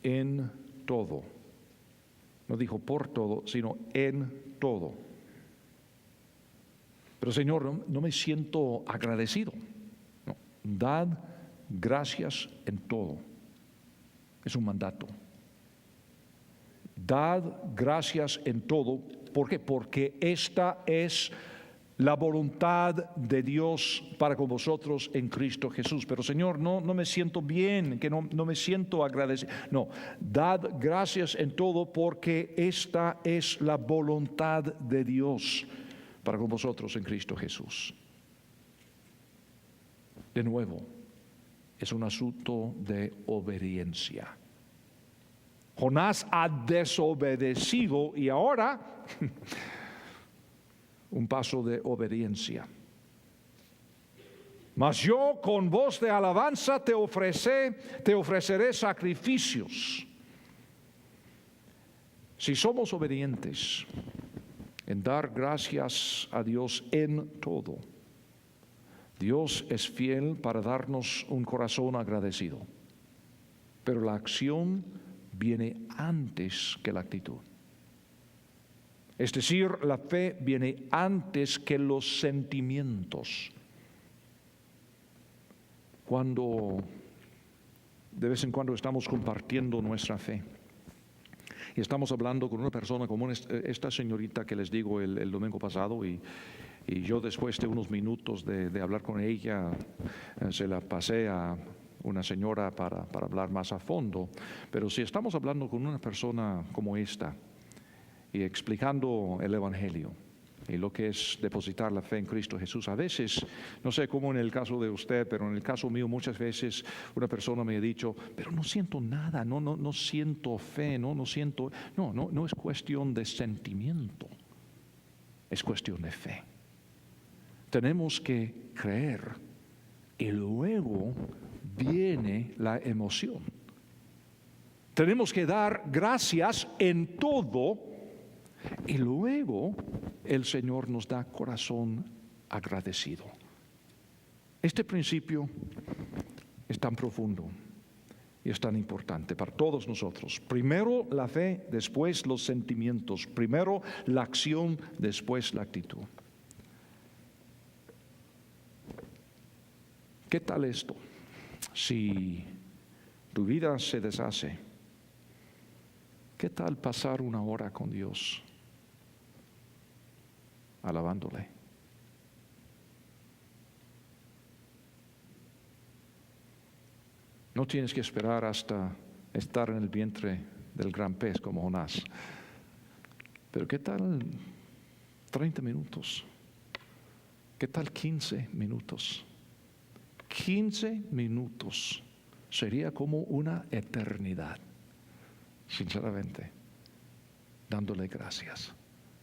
en todo. No dijo por todo, sino en todo. Pero Señor, no me siento agradecido. No, dad gracias en todo. Es un mandato. Dad gracias en todo. ¿Por qué? Porque esta es la voluntad de Dios para con vosotros en Cristo Jesús. Pero Señor, no me siento bien, que no me siento agradecido. No, dad gracias en todo porque esta es la voluntad de Dios para con vosotros en Cristo Jesús. De nuevo, es un asunto de obediencia. Jonás ha desobedecido y ahora un paso de obediencia. Mas yo con voz de alabanza te ofreceré sacrificios. Si somos obedientes en dar gracias a Dios en todo, Dios es fiel para darnos un corazón agradecido. Pero la acción viene antes que la actitud. Es decir, la fe viene antes que los sentimientos. Cuando de vez en cuando estamos compartiendo nuestra fe y estamos hablando con una persona como esta señorita que les digo el domingo pasado, y yo después de unos minutos de hablar con ella se la pasé a una señora para hablar más a fondo. Pero si estamos hablando con una persona como esta y explicando el Evangelio y lo que es depositar la fe en Cristo Jesús, a veces, no sé cómo en el caso de usted, pero en el caso mío muchas veces una persona me ha dicho: pero no siento nada, no siento fe, no siento. No es cuestión de sentimiento, es cuestión de fe. Tenemos que creer y luego viene la emoción. Tenemos que dar gracias en todo y luego el Señor nos da corazón agradecido. Este principio es tan profundo y es tan importante para todos nosotros. Primero la fe, después los sentimientos. Primero la acción, después la actitud. ¿Qué tal esto? Si tu vida se deshace, ¿qué tal pasar una hora con Dios alabándole? No tienes que esperar hasta estar en el vientre del gran pez como Jonás. Pero ¿qué tal 30 minutos? ¿Qué tal 15 minutos? 15 minutos sería como una eternidad, sinceramente, dándole gracias.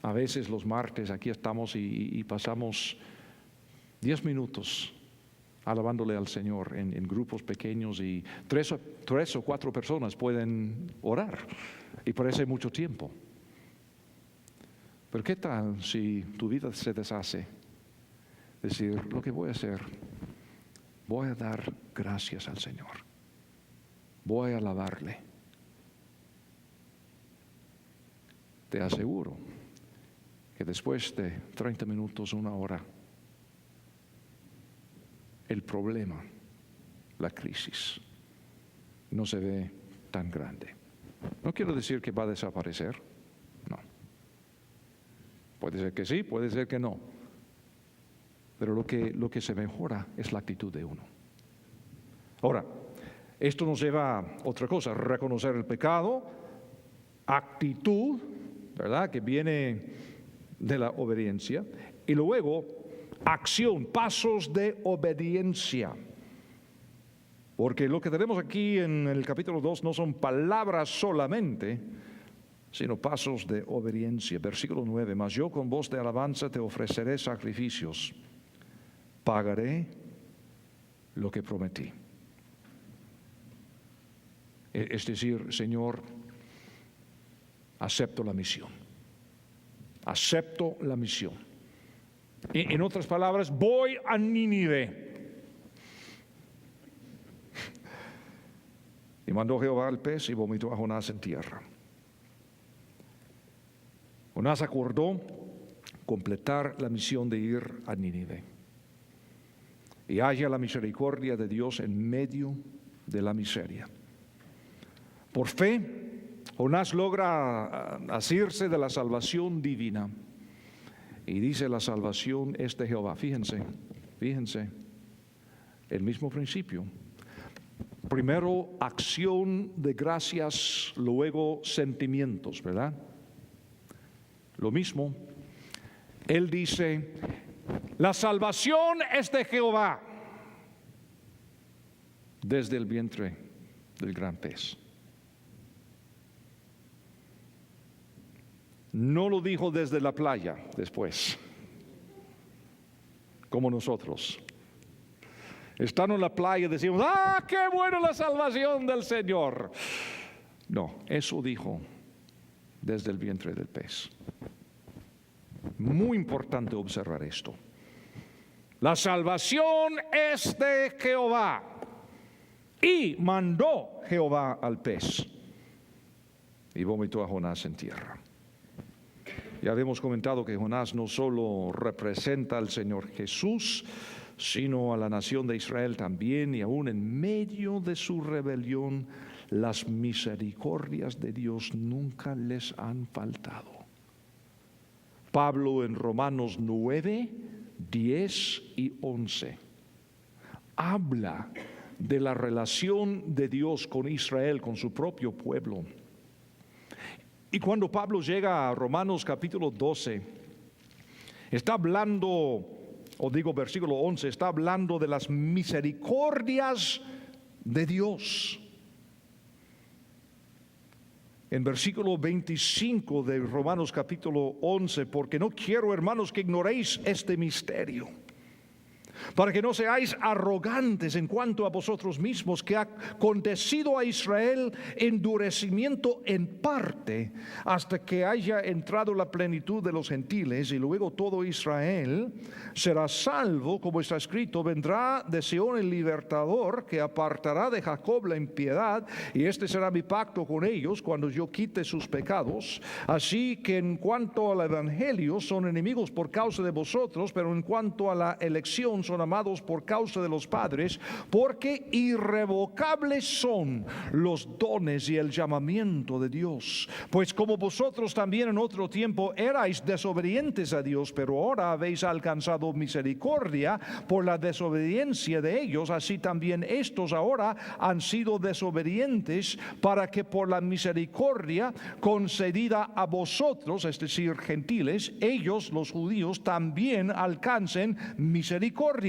A veces los martes aquí estamos y pasamos 10 minutos alabándole al Señor en grupos pequeños, y tres o cuatro personas pueden orar y parece mucho tiempo. Pero ¿qué tal si tu vida se deshace? Decir: lo que voy a hacer, voy a dar gracias al Señor, voy a alabarle. Te aseguro que después de 30 minutos, una hora, el problema, la crisis, no se ve tan grande. No quiero decir que va a desaparecer, no. Puede ser que sí, puede ser que no. Pero lo que se mejora es la actitud de uno. Ahora, esto nos lleva a otra cosa: reconocer el pecado, actitud, ¿verdad?, que viene de la obediencia, y luego acción, pasos de obediencia. Porque lo que tenemos aquí en el capítulo 2 no son palabras solamente, sino pasos de obediencia. Versículo 9, mas yo con voz de alabanza te ofreceré sacrificios, pagaré lo que prometí. Es decir, Señor, acepto la misión. Acepto la misión. En otras palabras, voy a Nínive. Y mandó Jehová al pez y vomitó a Jonás en tierra. Jonás acordó completar la misión de ir a Nínive. Y haya la misericordia de Dios en medio de la miseria. Por fe, Jonás logra asirse de la salvación divina. Y dice, la salvación es de Jehová. Fíjense, el mismo principio. Primero acción de gracias, luego sentimientos, ¿verdad? Lo mismo, él dice, la salvación es de Jehová desde el vientre del gran pez. No lo dijo desde la playa después, como nosotros. Estando en la playa decimos, ¡ah, qué buena la salvación del Señor! No, eso dijo desde el vientre del pez. Muy importante observar esto. La salvación es de Jehová. Y mandó Jehová al pez y vomitó a Jonás en tierra. Ya habíamos comentado que Jonás no solo representa al Señor Jesús, sino a la nación de Israel también, y aún en medio de su rebelión, las misericordias de Dios nunca les han faltado. Pablo en Romanos 9, 10 y 11 habla de la relación de Dios con Israel, con su propio pueblo. Y cuando Pablo llega a Romanos capítulo 12, está hablando, versículo 11, está hablando de las misericordias de Dios. En versículo 25 de Romanos capítulo 11, porque no quiero, hermanos, que ignoréis este misterio, para que no seáis arrogantes en cuanto a vosotros mismos, que ha acontecido a Israel endurecimiento en parte, hasta que haya entrado la plenitud de los gentiles, y luego todo Israel será salvo, como está escrito, vendrá de Sión el libertador, que apartará de Jacob la impiedad, y este será mi pacto con ellos, cuando yo quite sus pecados. Así que en cuanto al evangelio, son enemigos por causa de vosotros, pero en cuanto a la elección, son amados por causa de los padres, porque irrevocables son los dones y el llamamiento de Dios. Pues como vosotros también en otro tiempo erais desobedientes a Dios, pero ahora habéis alcanzado misericordia por la desobediencia de ellos, así también estos ahora han sido desobedientes, para que por la misericordia concedida a vosotros, es decir, gentiles, ellos, los judíos, también alcancen misericordia.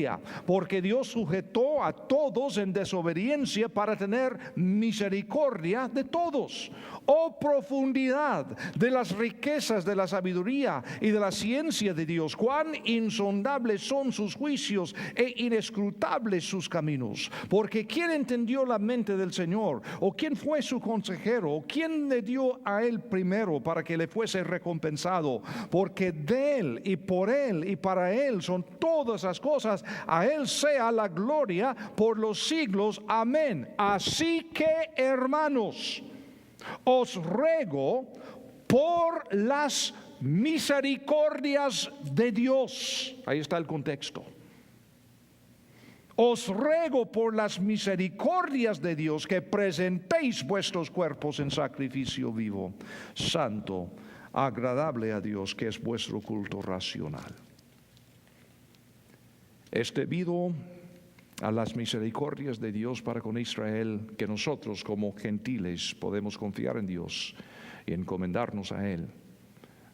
Porque Dios sujetó a todos en desobediencia para tener misericordia de todos. Oh profundidad de las riquezas de la sabiduría y de la ciencia de Dios, cuán insondables son sus juicios e inescrutables sus caminos. Porque ¿quién entendió la mente del Señor? ¿O quién fue su consejero? ¿O quién le dio a él primero para que le fuese recompensado? Porque de él y por él y para él son todas las cosas. A él sea la gloria por los siglos. Amén. Así que, hermanos, os ruego por las misericordias de Dios. Ahí está el contexto. Os ruego por las misericordias de Dios que presentéis vuestros cuerpos en sacrificio vivo, santo, agradable a Dios, que es vuestro culto racional. Es debido a las misericordias de Dios para con Israel que nosotros como gentiles podemos confiar en Dios y encomendarnos a Él.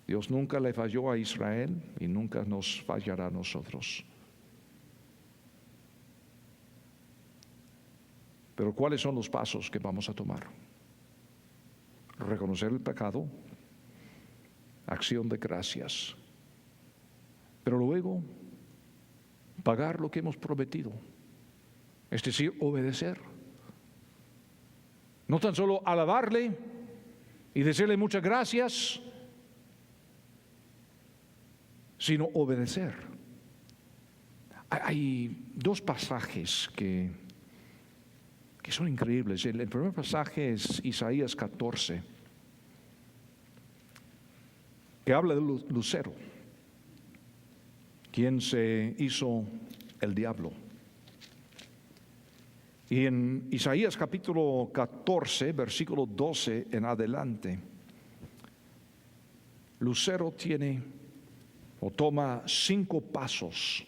Dios nunca le falló a Israel y nunca nos fallará a nosotros. Pero ¿cuáles son los pasos que vamos a tomar? Reconocer el pecado, acción de gracias, pero luego pagar lo que hemos prometido, es decir, obedecer. No tan solo alabarle y decirle muchas gracias, sino obedecer. Hay dos pasajes que son increíbles. El primer pasaje es Isaías 14, que habla de Lucero, quien se hizo el diablo. Y en Isaías capítulo 14, versículo 12 en adelante, Lucero toma 5 pasos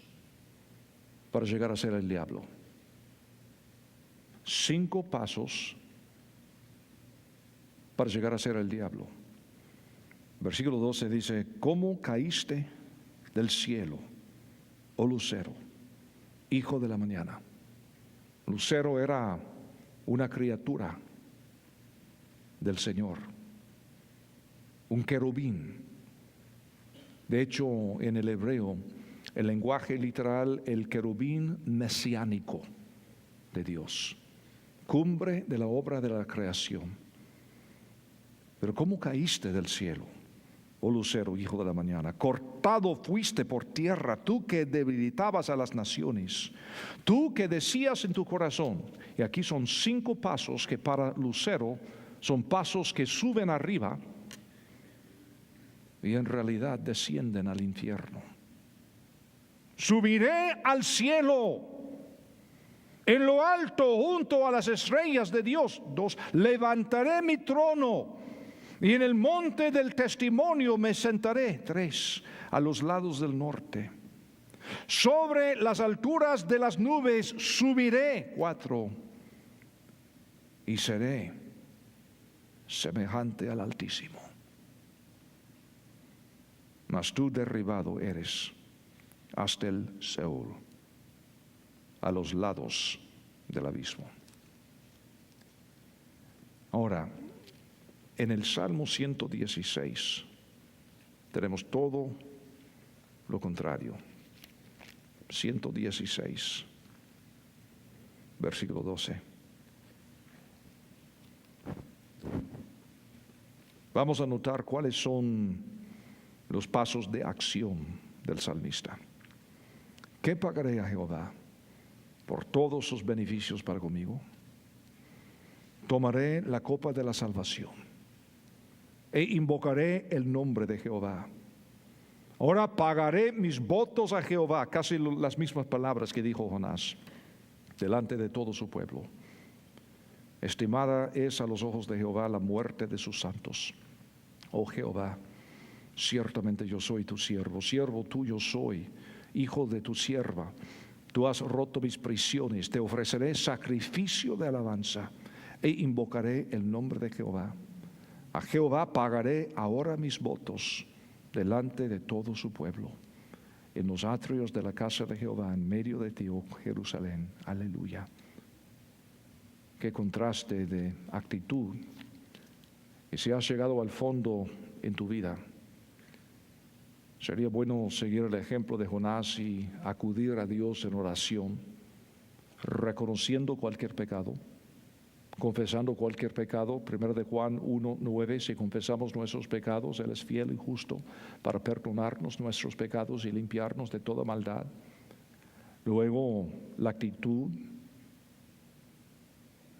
para llegar a ser el diablo. 5 pasos para llegar a ser el diablo. Versículo 12 dice: ¿cómo caíste del cielo, oh Lucero, hijo de la mañana? Lucero era una criatura del Señor, un querubín. De hecho, en el hebreo, el lenguaje literal, el querubín mesiánico de Dios, cumbre de la obra de la creación. Pero ¿cómo caíste del cielo, oh Lucero, hijo de la mañana? Cortado fuiste por tierra, tú que debilitabas a las naciones, tú que decías en tu corazón. Y aquí son 5 pasos que para Lucero son pasos que suben arriba y en realidad descienden al infierno. Subiré al cielo, en lo alto, junto a las estrellas de Dios. 2, levantaré mi trono y en el monte del testimonio me sentaré. 3, a los lados del norte. Sobre las alturas de las nubes subiré. 4, y seré semejante al Altísimo. Mas tú derribado eres hasta el Seol, a los lados del abismo. Ahora, en el Salmo 116 tenemos todo lo contrario. 116, versículo 12. Vamos a notar cuáles son los pasos de acción del salmista. ¿Qué pagaré a Jehová por todos sus beneficios para conmigo? Tomaré la copa de la salvación e invocaré el nombre de Jehová. Ahora pagaré mis votos a Jehová, casi las mismas palabras que dijo Jonás, delante de todo su pueblo. Estimada es a los ojos de Jehová la muerte de sus santos. Oh Jehová, ciertamente yo soy tu siervo, siervo tuyo soy, hijo de tu sierva. Tú has roto mis prisiones, te ofreceré sacrificio de alabanza e invocaré el nombre de Jehová. A Jehová pagaré ahora mis votos delante de todo su pueblo, en los atrios de la casa de Jehová, en medio de ti, oh Jerusalén. Aleluya. Qué contraste de actitud. Y si has llegado al fondo en tu vida, sería bueno seguir el ejemplo de Jonás y acudir a Dios en oración, reconociendo cualquier pecado, confesando cualquier pecado. 1 de Juan 1:9, si confesamos nuestros pecados, Él es fiel y justo para perdonarnos nuestros pecados y limpiarnos de toda maldad. Luego, la actitud.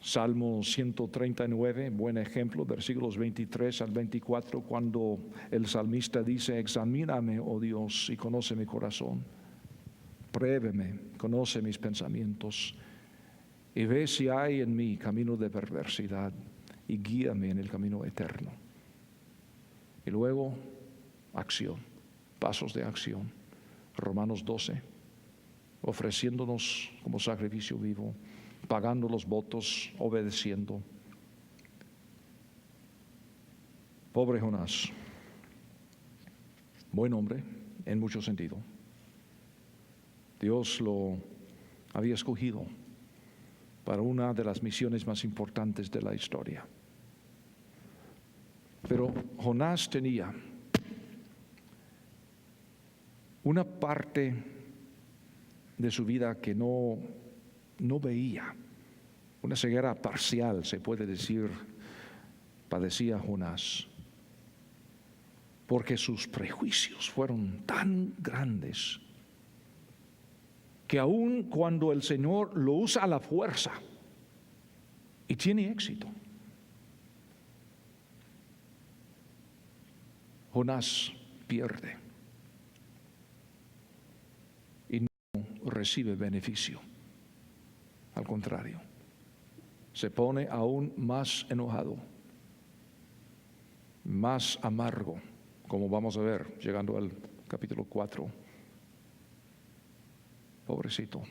Salmo 139, buen ejemplo, versículos 23 al 24, cuando el salmista dice: examíname, oh Dios, y conoce mi corazón. Pruébeme, conoce mis pensamientos, y ve si hay en mí camino de perversidad, y guíame en el camino eterno. Y luego, acción, pasos de acción. Romanos 12, ofreciéndonos como sacrificio vivo, pagando los votos, obedeciendo. Pobre Jonás, buen hombre en mucho sentido. Dios lo había escogido para una de las misiones más importantes de la historia. Pero Jonás tenía una parte de su vida que no veía, una ceguera parcial, se puede decir, padecía Jonás, porque sus prejuicios fueron tan grandes que aun cuando el Señor lo usa a la fuerza y tiene éxito, Jonás pierde y no recibe beneficio. Al contrario, se pone aún más enojado, más amargo, como vamos a ver llegando al capítulo 4. Pobrecito.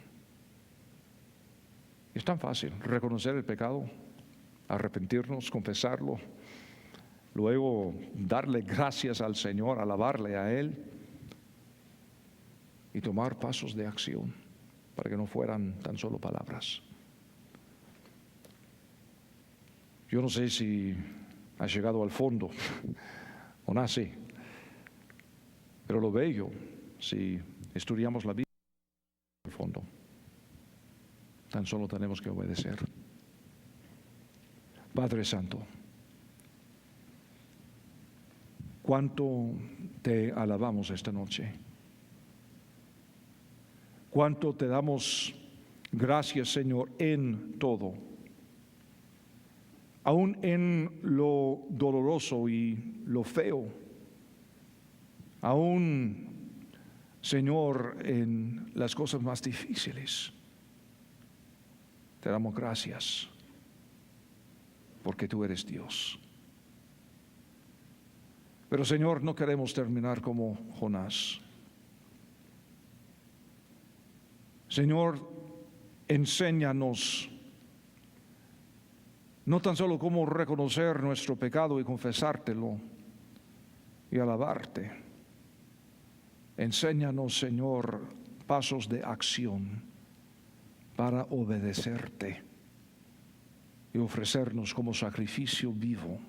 Es tan fácil reconocer el pecado, arrepentirnos, confesarlo, luego darle gracias al Señor, alabarle a Él y tomar pasos de acción para que no fueran tan solo palabras. Yo no sé si ha llegado al fondo o no, sí, pero lo bello, si estudiamos la Biblia al fondo, tan solo tenemos que obedecer. Padre Santo, cuánto te alabamos esta noche, cuánto te damos gracias, Señor, en todo, aún en lo doloroso y lo feo, aún, Señor, en las cosas más difíciles. Te damos gracias porque tú eres Dios. Pero, Señor, no queremos terminar como Jonás. Señor, enséñanos no tan solo cómo reconocer nuestro pecado y confesártelo y alabarte. Enséñanos, Señor, pasos de acción para obedecerte y ofrecernos como sacrificio vivo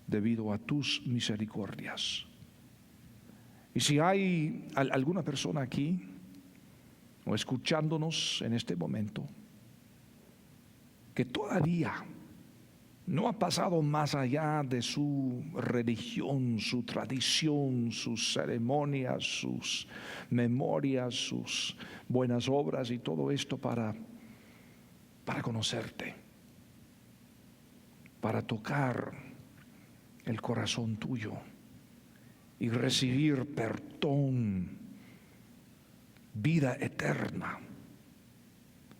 debido a tus misericordias. Y si hay alguna persona aquí o escuchándonos en este momento que todavía no ha pasado más allá de su religión, su tradición, sus ceremonias, sus memorias, sus buenas obras y todo esto para conocerte, para tocar el corazón tuyo y recibir perdón, vida eterna.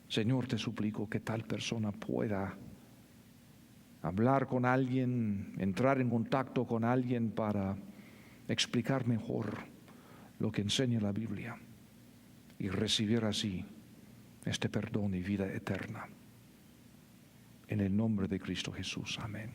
Señor, te suplico que tal persona pueda hablar con alguien, entrar en contacto con alguien para explicar mejor lo que enseña la Biblia y recibir así este perdón y vida eterna. En el nombre de Cristo Jesús. Amén.